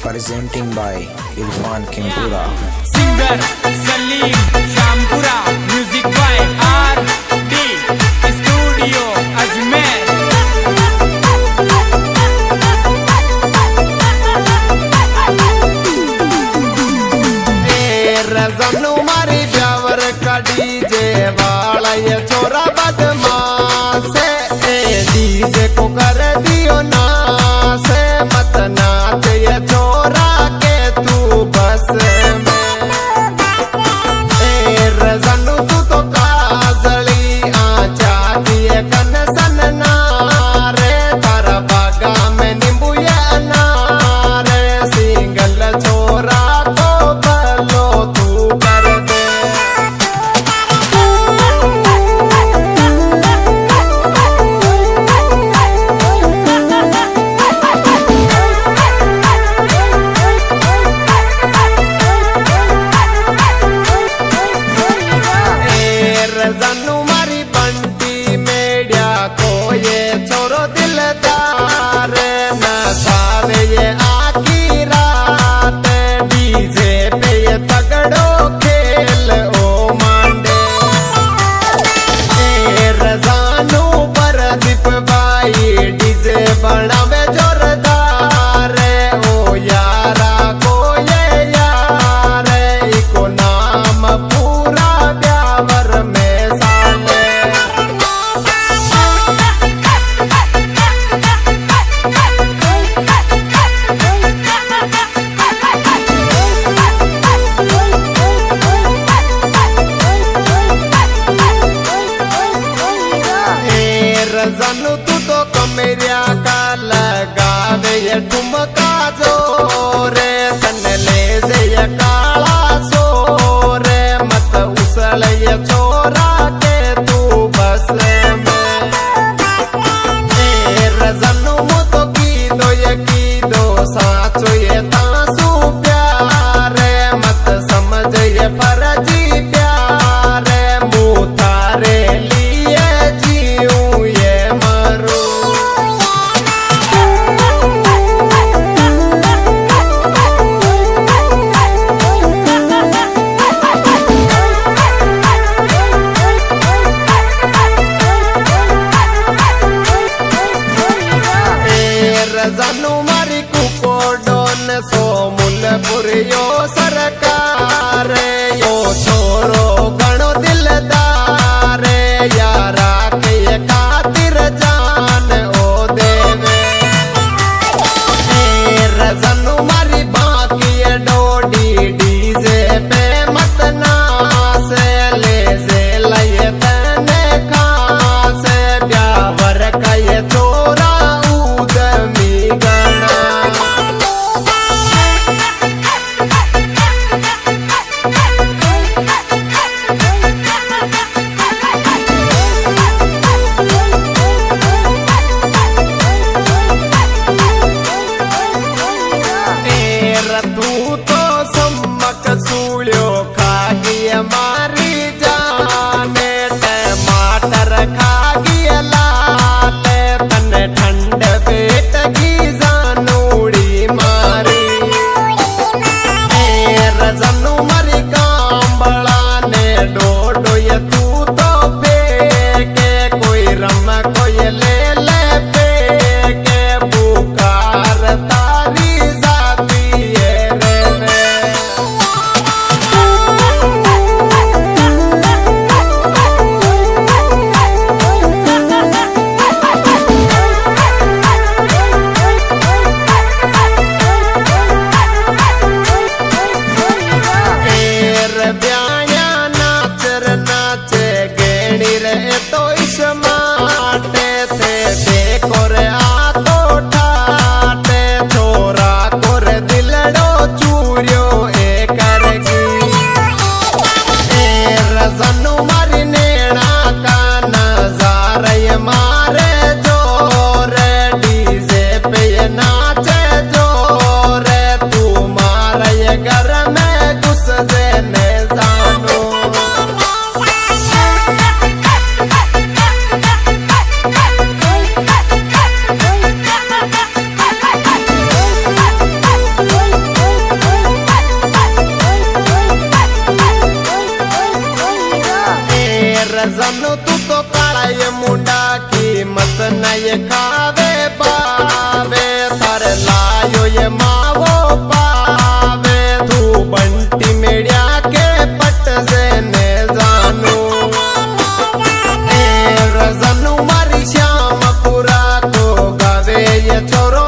presenting by Irfan Kimpura. Singer Salim Shampura, music by R.D. Studio Ajmer. रज़नु मारी ब्यावर का DJ वाला ये छोरा बदमाश है। डीजे को कर दियो ना से मत नाच ये छोरा के तू बस में। रज़नु तू तो काजली आचा दिए कन सन नारे तारा बागा में नींबू ये अनारे। सिंगल छोरा को भलो तू कर दे। रज़नु मारी बंटी मेडिया को ये छोरो दिलदार न सावे ये आखी रात। डीजे पे ये तगड़ो खेल ओ मांडे। रज़ानु पर दीप भाई डीजे बनावे जोरदार। ओ यारा को ये यार इको नाम पूरा ब्यावर में रज़नु तू तो कमरिया का लगावे ये ठुमका जोरे। तन ले से ये काला सोरे मत उसल ये छोरा के तू बस में। रज़नु मु तो की दो साचो ये तासू प्यारे मत समझ ये फर्जी प्यारे। मुँह थारे लिए जीऊं ये मरू। रज़नु मारी कुकोडोन सो मुलपुर यो सरकार। यो छोरो गणो दिलदार यारा के ये खातिर जान ओ देवे। रज़नु मारी बाकी डोडी डीजे पे मत नास। ले से लये तने खास ब्यावर का ये छोरा उदमी गणा। रजन तू तो काला ये मुंडा की मत न ये खावे पावे थारे लायो ये मावो पावे तू बंटी मेड़िया के पट से ने जानू रजन मारी श्याम पूरा को गावे ये छोरो